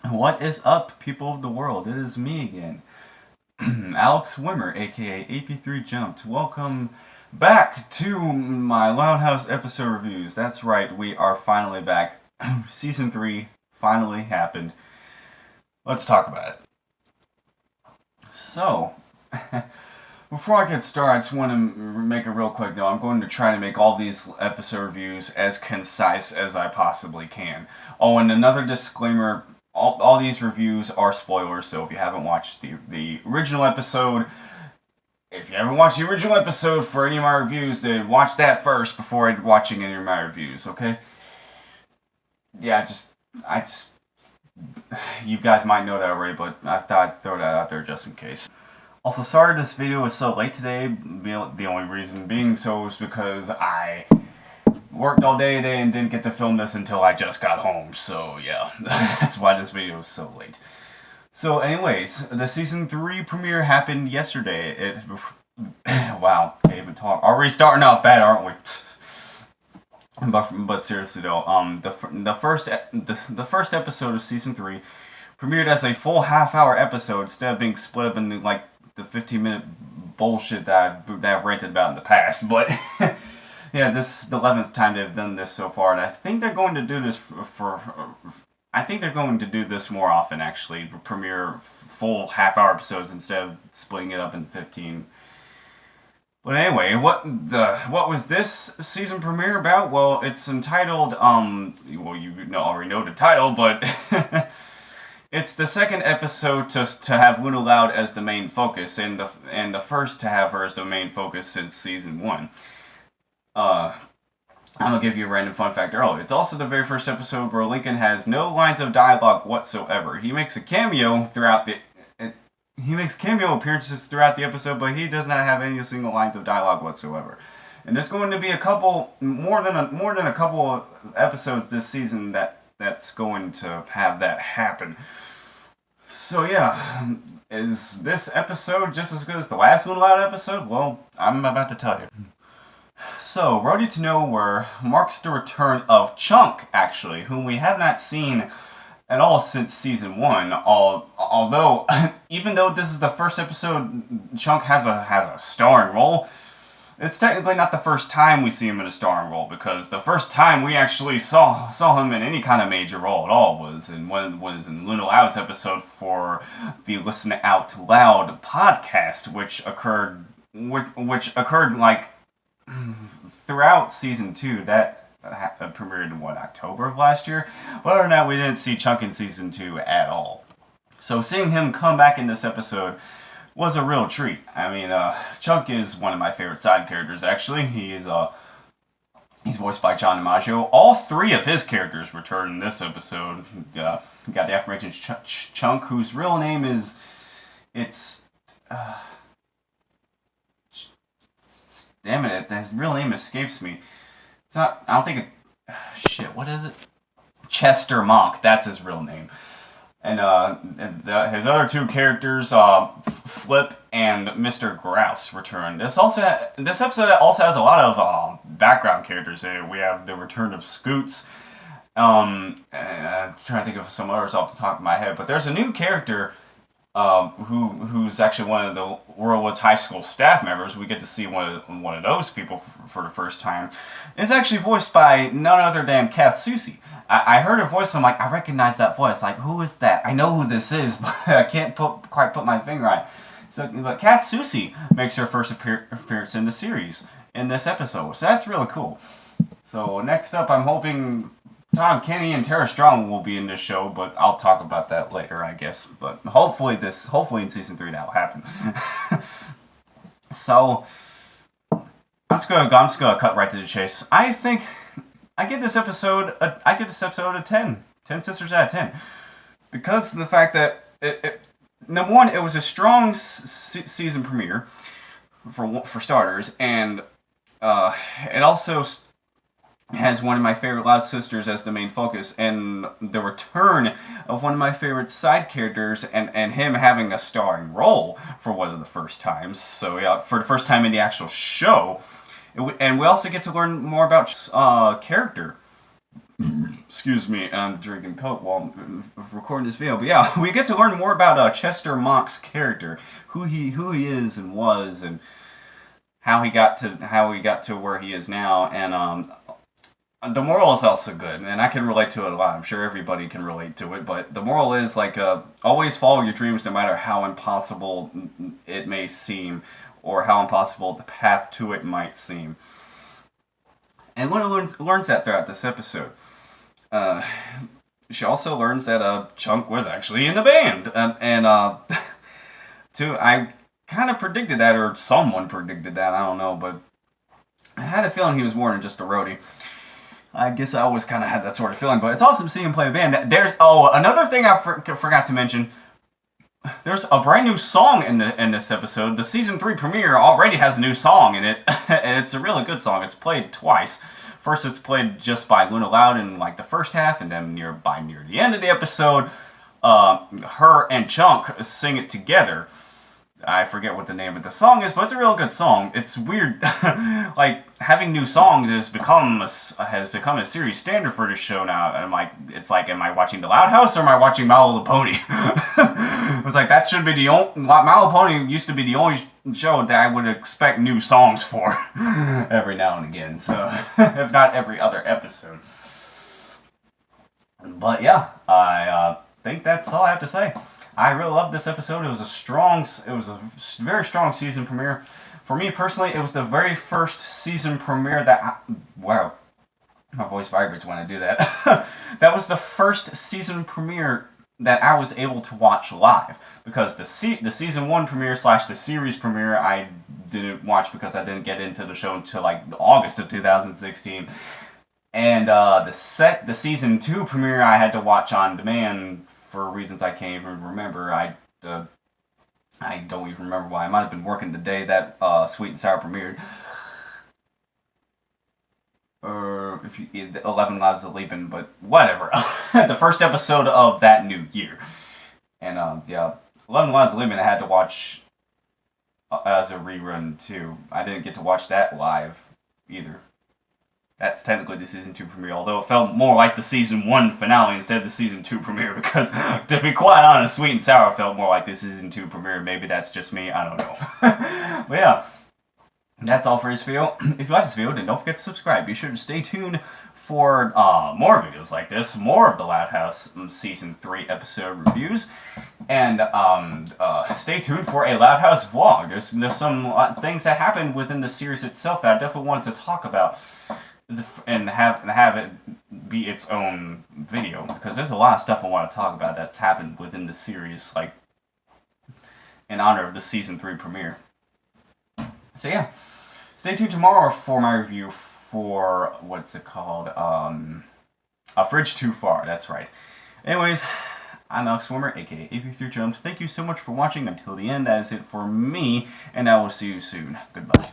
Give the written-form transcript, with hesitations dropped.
What is up, people of the world? It is me again, Alex Wimmer, aka AP3 Jumped. Welcome back to my Loud House episode reviews. That's right, we are finally back. Season 3 finally happened. Let's talk about it. So, before I get started, I just want to make a real quick note. I'm going to try to make all these episode reviews as concise as I possibly can. Oh, and another disclaimer, all these reviews are spoilers, so if you haven't watched the original episode, for any of my reviews, then watch that first before watching any of my reviews, okay? Yeah, you guys might know that already, but I thought I'd throw that out there just in case. Also, sorry this video is so late today. The only reason being so is because I worked all day today and didn't get to film this until I just got home. So yeah, that's why this video is so late. So anyways, the season 3 premiere happened yesterday. Wow, can't even talk. Already starting off bad, aren't we? But seriously though, the first episode of season 3 premiered as a full half-hour episode instead of being split up into like the 15-minute bullshit that I've ranted about in the past. But yeah, this is the 11th time they've done this so far, and I think they're going to do this I think they're going to do this more often, actually. Premiere full half-hour episodes instead of splitting it up in 15. But anyway, what was this season premiere about? Well, it's entitled, well, you already know the title, but it's the second episode to have Luna Loud as the main focus, and the first to have her as the main focus since season 1. I'm gonna give you a random fun fact early. It's also the very first episode where Lincoln has no lines of dialogue whatsoever. He makes a cameo appearances throughout the episode, but he does not have any single lines of dialogue whatsoever. And there's going to be more than a couple of episodes this season that's going to have that happen. So yeah, is this episode just as good as the last One Loud episode? Well, I'm about to tell you. So, Roadie to Nowhere marks the return of Chunk, actually, whom we have not seen at all since season 1. Although, even though this is the first episode Chunk has a starring role, it's technically not the first time we see him in a starring role, because the first time we actually saw him in any kind of major role at all was in Luna Loud's episode for the Listen Out Loud podcast, which occurred like throughout season 2. That premiered in October of last year. But other than that, we didn't see Chunk in season 2 at all. So seeing him come back in this episode was a real treat. I mean, Chunk is one of my favorite side characters, actually. He's voiced by John DiMaggio. All 3 of his characters return in this episode. Got the aforementioned Chunk, whose real name is... Damn it, his real name escapes me. It's not, I don't think it... Shit, what is it? Chester Monk, that's his real name. And his other 2 characters, Flip and Mr. Grouse, return. This episode also has a lot of background characters. We have the return of Scoots. I'm trying to think of some others off the top of my head, but there's a new character who's actually one of the Whirlwoods High School staff members. We get to see one of those people for the first time. It's actually voiced by none other than Kath Soucie. I heard her voice, and I'm like, I recognize that voice. Like, who is that? I know who this is, but I can't quite put my finger on it. So, but Kath Soucie makes her first appearance in the series in this episode, so that's really cool. So next up, I'm hoping Tom Kenny and Tara Strong will be in this show, but I'll talk about that later, I guess. But hopefully in season 3 that will happen. So I'm just gonna cut right to the chase. I think I give this episode a 10. 10 sisters out of 10, because of the fact that number one, it was a strong season premiere for starters, and it also has one of my favorite Loud sisters as the main focus, and the return of one of my favorite side characters, and him having a starring role for one of the first times. So yeah, for the first time in the actual show, and we also get to learn more about character Excuse me, I'm drinking Coke while I'm recording this video. But yeah, we get to learn more about Chester Mock's character, who he is and was, and how he got to where he is now. And the moral is also good, and I can relate to it a lot. I'm sure everybody can relate to it. But the moral is like always follow your dreams, no matter how impossible it may seem, or how impossible the path to it might seem. And one learns that throughout this episode. She also learns that Chunk was actually in the band, too. I kind of predicted that, or someone predicted that. I don't know, but I had a feeling he was more than just a roadie. I guess I always kind of had that sort of feeling, but it's awesome seeing him play a band. There's another thing I forgot to mention. There's a brand new song in this episode. The season 3 premiere already has a new song in it, and it's a really good song. It's played twice. First, it's played just by Luna Loud in like the first half, and then near the end of the episode, her and Chunk sing it together. I forget what the name of the song is, but it's a real good song. It's weird, like having new songs has become a series standard for this show now. And am I watching The Loud House or am I watching My Little Pony? It's like that should be the only. My Little Pony used to be the only show that I would expect new songs for every now and again. So if not every other episode. But yeah, I think that's all I have to say. I really loved this episode. It was a very strong season premiere. For me personally, it was the very first season premiere wow, my voice vibrates when I do that. That was the first season premiere that I was able to watch live, because the season 1 premiere / the series premiere I didn't watch because I didn't get into the show until like August of 2016, and the season 2 premiere I had to watch on demand. For reasons I can't even remember. I don't even remember why. I might have been working the day that Sweet and Sour premiered. If you 11 Lives of Leaping, but whatever. The first episode of that new year. And yeah, 11 Lives of Leaping I had to watch as a rerun too. I didn't get to watch that live either. That's technically the season 2 premiere, although it felt more like the season 1 finale instead of the season 2 premiere, because to be quite honest, Sweet and Sour felt more like the season 2 premiere. Maybe that's just me, I don't know. But yeah, that's all for this video. If you like this video, then don't forget to subscribe. Be sure to stay tuned for more videos like this, more of the Loud House season 3 episode reviews, and stay tuned for a Loud House vlog. There's some things that happened within the series itself that I definitely wanted to talk about. And have it be its own video, because there's a lot of stuff I want to talk about that's happened within the series, like in honor of the season 3 premiere. So yeah, stay tuned tomorrow for my review for what's it called? A Fridge Too Far. That's right. Anyways, I'm Alex Swimmer, aka AP3Jumps. Thank you so much for watching until the end. That is it for me, and I will see you soon. Goodbye.